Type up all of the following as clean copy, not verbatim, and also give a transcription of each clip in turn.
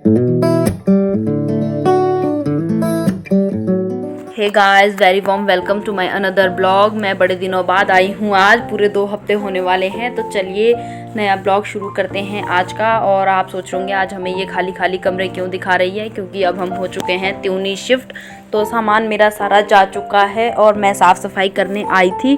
Hey guys, very warm welcome to my another blog. मैं बड़े दिनों बाद आई हूँ आज, पूरे 2 हफ्ते होने वाले हैं। तो चलिए नया ब्लॉग शुरू करते हैं आज का। और आप सोच रहे होंगे आज हमें ये खाली खाली कमरे क्यों दिखा रही है, क्योंकि अब हम हो चुके हैं त्यूनी शिफ्ट। तो सामान मेरा सारा जा चुका है और मैं साफ़ सफाई करने आई थी।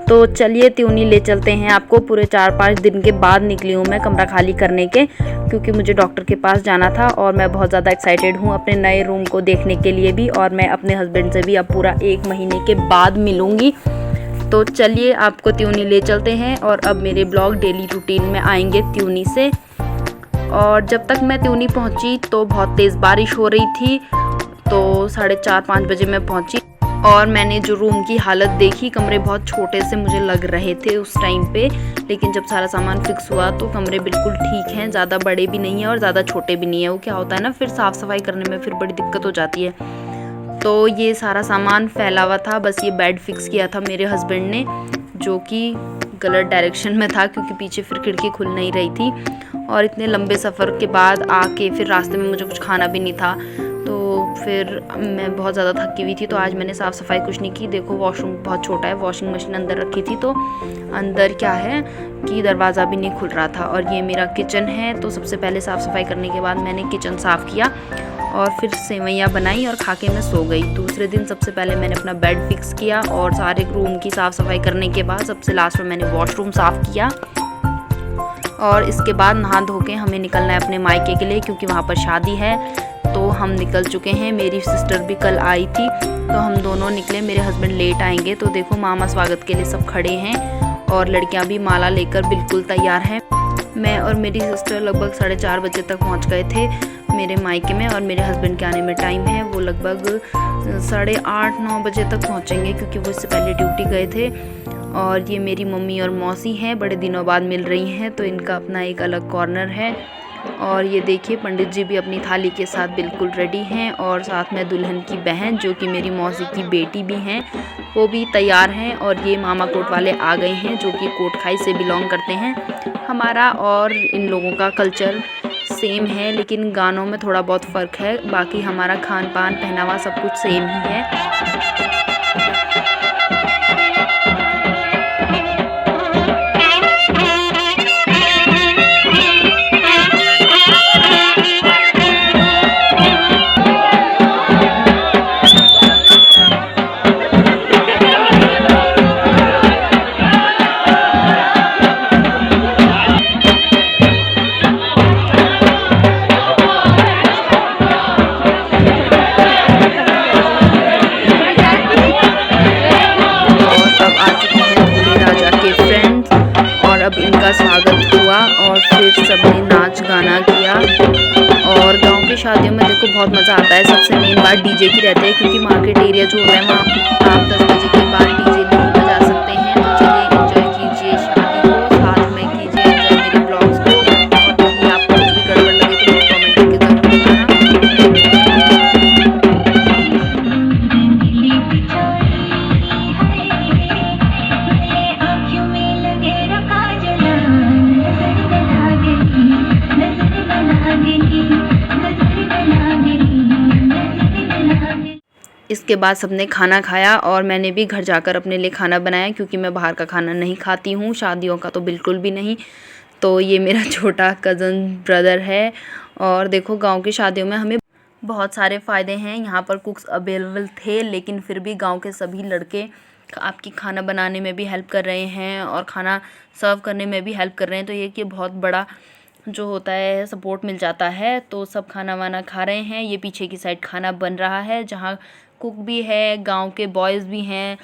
तो चलिए त्यूनी ले चलते हैं आपको। पूरे 4-5 दिन के बाद निकली हूँ मैं कमरा खाली करने के, क्योंकि मुझे डॉक्टर के पास जाना था। और मैं बहुत ज़्यादा एक्साइटेड हूँ अपने नए रूम को देखने के लिए भी। और मैं अपने हस्बैंड से भी अब पूरा 1 महीने के बाद मिलूँगी। तो चलिए आपको त्यूनी ले चलते हैं। और अब मेरे ब्लॉग डेली रूटीन में आएंगे त्यूनी से। और जब तक मैं त्यूनी पहुँची तो बहुत तेज़ बारिश हो रही थी। तो 4:30-5 बजे मैं पहुँची और मैंने जो रूम की हालत देखी, कमरे बहुत छोटे से मुझे लग रहे थे उस टाइम पे। लेकिन जब सारा सामान फिक्स हुआ तो कमरे बिल्कुल ठीक हैं, ज़्यादा बड़े भी नहीं हैं और ज़्यादा छोटे भी नहीं है। वो क्या होता है ना, फिर साफ़ सफाई करने में फिर बड़ी दिक्कत हो जाती है। तो ये सारा सामान फैला हुआ था। बस ये बेड फिक्स किया था मेरे हस्बैंड ने, जो कि गलत डायरेक्शन में था, क्योंकि पीछे फिर खिड़की खुल नहीं रही थी। और इतने लंबे सफ़र के बाद आके फिर रास्ते में मुझे कुछ खाना भी नहीं था, तो फिर मैं बहुत ज़्यादा थकी हुई थी। तो आज मैंने साफ़ सफाई कुछ नहीं की। देखो वॉशरूम बहुत छोटा है, वॉशिंग मशीन अंदर रखी थी, तो अंदर क्या है कि दरवाज़ा भी नहीं खुल रहा था। और ये मेरा किचन है। तो सबसे पहले साफ़ सफाई करने के बाद मैंने किचन साफ़ किया और फिर सेवैयाँ बनाई और खा के मैं सो गई। दूसरे दिन सबसे पहले मैंने अपना बेड फिक्स किया और सारे रूम की साफ़ सफाई करने के बाद सबसे लास्ट में मैंने वॉशरूम साफ़ किया। और इसके बाद नहा धो के हमें निकलना है अपने मायके के लिए, क्योंकि वहाँ पर शादी है। तो हम निकल चुके हैं। मेरी सिस्टर भी कल आई थी, तो हम दोनों निकले। मेरे हस्बैंड लेट आएंगे। तो देखो मामा स्वागत के लिए सब खड़े हैं और लड़कियां भी माला लेकर बिल्कुल तैयार हैं। मैं और मेरी सिस्टर लगभग 4:30 बजे तक पहुंच गए थे मेरे मायके में। और मेरे हस्बैंड के आने में टाइम है, वो लगभग 8:30-9 बजे तक पहुँचेंगे, क्योंकि वो इससे पहले ड्यूटी गए थे। और ये मेरी मम्मी और मौसी हैं, बड़े दिनों बाद मिल रही हैं, तो इनका अपना एक अलग कॉर्नर है। और ये देखिए पंडित जी भी अपनी थाली के साथ बिल्कुल रेडी हैं। और साथ में दुल्हन की बहन, जो कि मेरी मौसी की बेटी भी हैं, वो भी तैयार हैं। और ये मामा कोट वाले आ गए हैं, जो कि कोटखाई से बिलोंग करते हैं। हमारा और इन लोगों का कल्चर सेम है, लेकिन गानों में थोड़ा बहुत फ़र्क है। बाकी हमारा खान पान पहनावा सब कुछ सेम ही है। इनका स्वागत हुआ और फिर सबने नाच गाना किया। और गांव की शादियों में देखो बहुत मज़ा आता है। सबसे मेन बात डीजे की रहती है, क्योंकि मार्केट एरिया जो होता है वहाँ आप 10 बजे के बाद डीजे नहीं बजा सकते हैं। तो चलिए एंजॉय कीजिए शादी को, साथ में कीजिए एंजॉय मेरे ब्लॉग्स को। और कहीं आपको कुछ भी गड़बड़ लगे तो मुझे कमेंट करके ज़रूर बताना। इसके बाद सबने खाना खाया और मैंने भी घर जाकर अपने लिए खाना बनाया, क्योंकि मैं बाहर का खाना नहीं खाती हूँ, शादियों का तो बिल्कुल भी नहीं। तो ये मेरा छोटा कज़न ब्रदर है। और देखो गांव की शादियों में हमें बहुत सारे फ़ायदे हैं। यहाँ पर कुक्स अवेलेबल थे, लेकिन फिर भी गांव के सभी लड़के आपकी खाना बनाने में भी हेल्प कर रहे हैं और खाना सर्व करने में भी हेल्प कर रहे हैं। तो ये कि बहुत बड़ा जो होता है सपोर्ट मिल जाता है। तो सब खाना वाना खा रहे हैं। ये पीछे की साइड खाना बन रहा है, जहाँ कुक भी है, गांव के बॉयज़ भी हैं।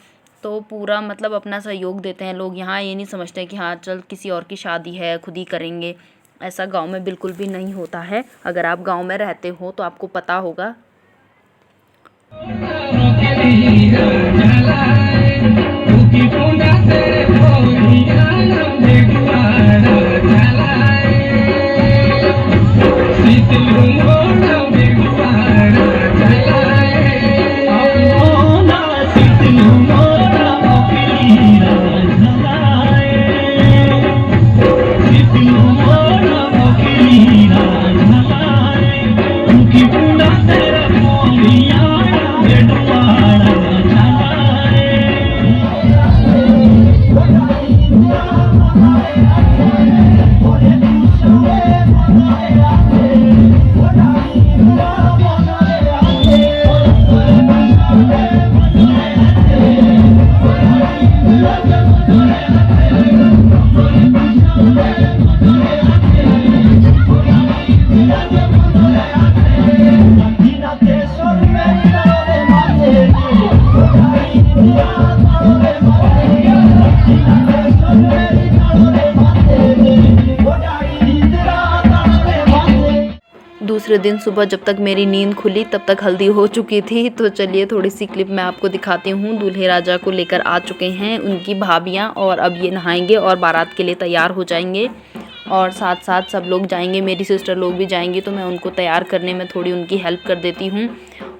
तो पूरा मतलब अपना सहयोग देते हैं लोग। यहाँ ये नहीं समझते कि हाँ चल किसी और की शादी है खुद ही करेंगे। ऐसा गांव में बिल्कुल भी नहीं होता है। अगर आप गांव में रहते हो तो आपको पता होगा। दूसरे दिन सुबह जब तक मेरी नींद खुली तब तक हल्दी हो चुकी थी। तो चलिए थोड़ी सी क्लिप मैं आपको दिखाती हूँ। दूल्हे राजा को लेकर आ चुके हैं उनकी भाभियाँ, और अब ये नहाएंगे और बारात के लिए तैयार हो जाएंगे, और साथ साथ सब लोग जाएंगे, मेरी सिस्टर लोग भी जाएंगी, तो मैं उनको तैयार करने में थोड़ी उनकी हेल्प कर देती हूँ।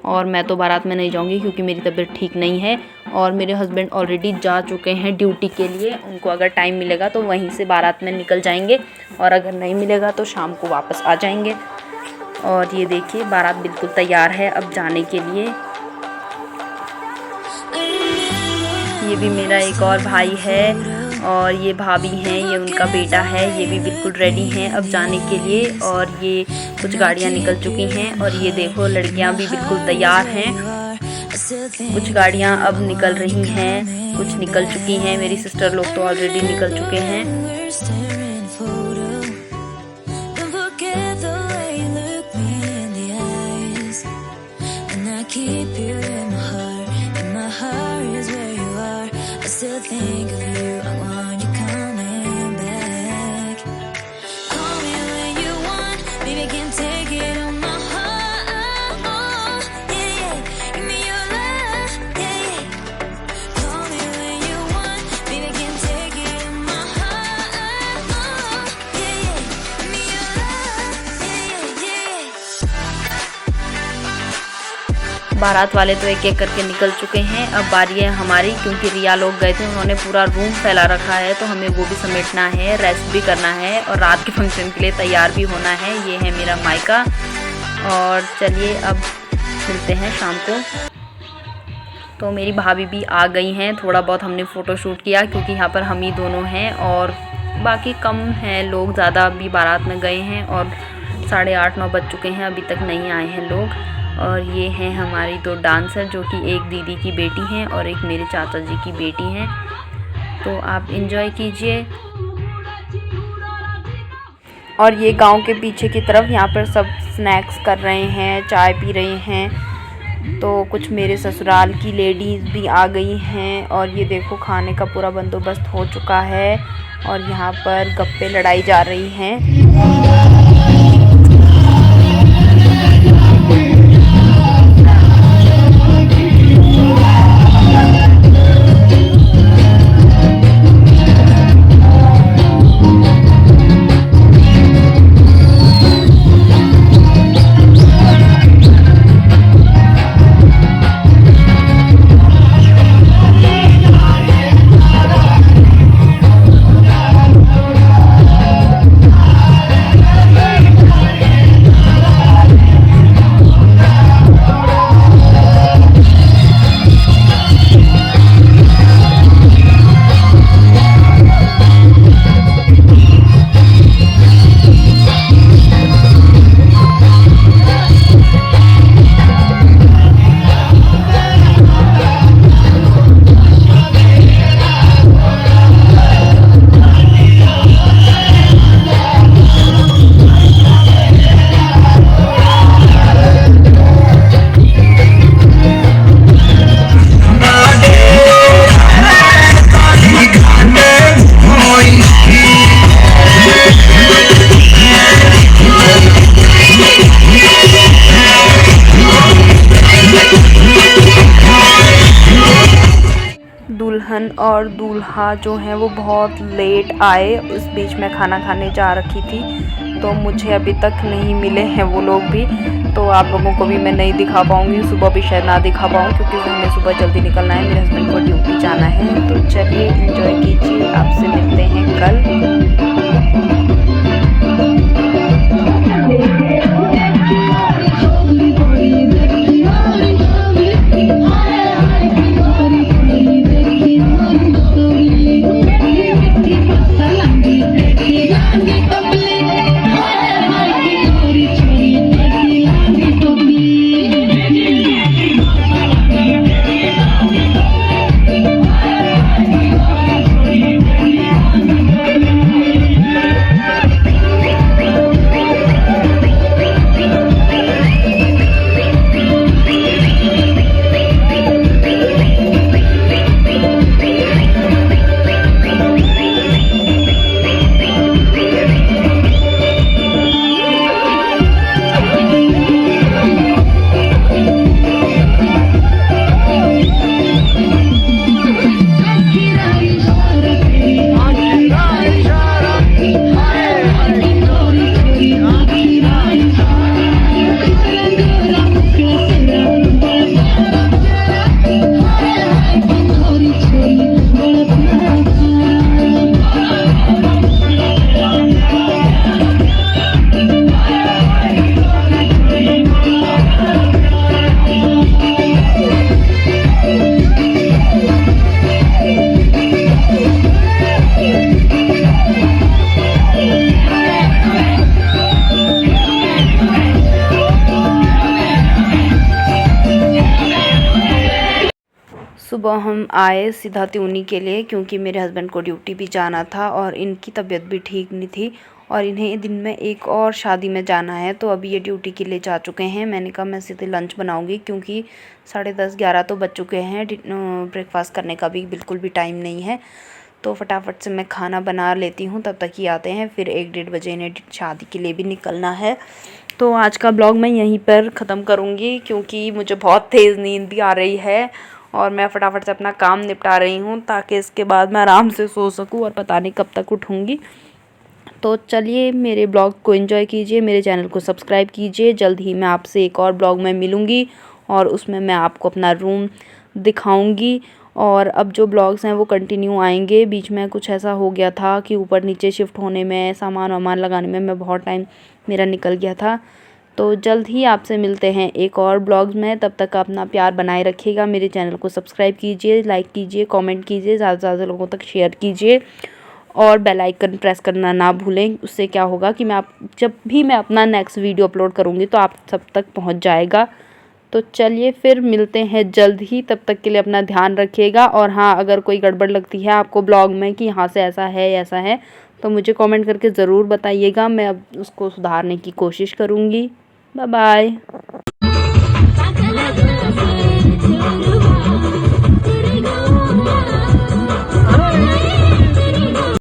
और मैं तो बारात में नहीं जाऊँगी क्योंकि मेरी तबीयत ठीक नहीं है, और मेरे हस्बैंड ऑलरेडी जा चुके हैं ड्यूटी के लिए। उनको अगर टाइम मिलेगा तो वहीं से बारात में निकल जाएंगे, और अगर नहीं मिलेगा तो शाम को वापस आ जाएंगे। और ये देखिए बारात बिल्कुल तैयार है अब जाने के लिए। ये भी मेरा एक और भाई है, और ये भाभी हैं, ये उनका बेटा है, ये भी बिल्कुल रेडी हैं अब जाने के लिए। और ये कुछ गाड़ियाँ निकल चुकी हैं, और ये देखो लड़कियाँ भी बिल्कुल तैयार हैं। कुछ गाड़ियाँ अब निकल रही हैं, कुछ निकल चुकी हैं, मेरी सिस्टर लोग तो ऑलरेडी निकल चुके हैं। Keep you in my heart is where you are. I still think of you, I want you coming back. Call me when you want, baby, can take it on my heart. Yeah, yeah, give me your love, yeah, yeah. Call me when you want, baby, can take it on my heart. Yeah, yeah, give me your love, yeah, yeah, yeah. बारात वाले तो एक एक करके निकल चुके हैं, अब बारी है हमारी, क्योंकि रिया लोग गए थे, उन्होंने पूरा रूम फैला रखा है, तो हमें वो भी समेटना है, रेस्ट भी करना है, और रात के फंक्शन के लिए तैयार भी होना है। ये है मेरा मायका, और चलिए अब मिलते हैं शाम को। तो मेरी भाभी भी आ गई हैं, थोड़ा बहुत हमने फ़ोटो शूट किया क्योंकि यहाँ पर हम ही दोनों हैं, और बाकी कम हैं लोग, ज़्यादा अभी बारात में गए हैं, और 8:30-9 बज चुके हैं, अभी तक नहीं आए हैं लोग। और ये हैं हमारी 2 डांसर, जो कि एक दीदी की बेटी हैं और एक मेरे चाचा जी की बेटी हैं। तो आप एंजॉय कीजिए। और ये गांव के पीछे की तरफ यहाँ पर सब स्नैक्स कर रहे हैं, चाय पी रहे हैं। तो कुछ मेरे ससुराल की लेडीज़ भी आ गई हैं, और ये देखो खाने का पूरा बंदोबस्त हो चुका है, और यहाँ पर गप्पे लड़ाई जा रही हैं। दुल्हन और दूल्हा जो हैं वो बहुत लेट आए, इस बीच में खाना खाने जा रखी थी, तो मुझे अभी तक नहीं मिले हैं वो लोग भी। तो आप लोगों को भी मैं नहीं दिखा पाऊँगी, सुबह भी शायद ना दिखा पाऊँ क्योंकि हमें सुबह जल्दी निकलना है, मेरे हस्बैंड को ड्यूटी जाना है। तो चलिए एंजॉय कीजिए, आपसे मिलते हैं कल। सुबह हम आए सीधा त्यूनी के लिए क्योंकि मेरे हस्बैंड को ड्यूटी भी जाना था और इनकी तबीयत भी ठीक नहीं थी और इन्हें दिन में एक और शादी में जाना है, तो अभी ये ड्यूटी के लिए जा चुके हैं। मैंने कहा मैं सीधे लंच बनाऊंगी क्योंकि 10:30-11 तो बज चुके हैं, ब्रेकफास्ट करने का भी बिल्कुल भी टाइम नहीं है। तो फटाफट से मैं खाना बना लेती हूँ, तब तक ही आते हैं। फिर 1-1:30 बजे इन्हें शादी के लिए भी निकलना है। तो आज का ब्लॉग मैं यहीं पर ख़त्म करूँगी क्योंकि मुझे बहुत तेज़ नींद भी आ रही है और मैं फटाफट से अपना काम निपटा रही हूँ ताकि इसके बाद मैं आराम से सो सकूँ और पता नहीं कब तक उठूँगी। तो चलिए मेरे ब्लॉग को एंजॉय कीजिए, मेरे चैनल को सब्सक्राइब कीजिए। जल्द ही मैं आपसे एक और ब्लॉग में मिलूँगी और उसमें मैं आपको अपना रूम दिखाऊँगी। और अब जो ब्लॉग्स हैं वो कंटिन्यू आएंगे। बीच में कुछ ऐसा हो गया था कि ऊपर नीचे शिफ्ट होने में, सामान वामान लगाने में मैं बहुत टाइम मेरा निकल गया था। तो जल्द ही आपसे मिलते हैं एक और ब्लॉग्स में। तब तक अपना प्यार बनाए रखिएगा। मेरे चैनल को सब्सक्राइब कीजिए, लाइक कीजिए, कमेंट कीजिए, ज़्यादा से ज़्यादा लोगों तक शेयर कीजिए और बेल आइकन प्रेस करना ना भूलें। उससे क्या होगा कि जब भी मैं अपना नेक्स्ट वीडियो अपलोड करूँगी तो आप सब तक पहुँच जाएगा। तो चलिए फिर मिलते हैं जल्द ही, तब तक के लिए अपना ध्यान रखिएगा। और हाँ, अगर कोई गड़बड़ लगती है आपको ब्लॉग में कि यहाँ से ऐसा है तो मुझे कमेंट करके ज़रूर बताइएगा, मैं अब उसको सुधारने की कोशिश करूँगी। Bye bye.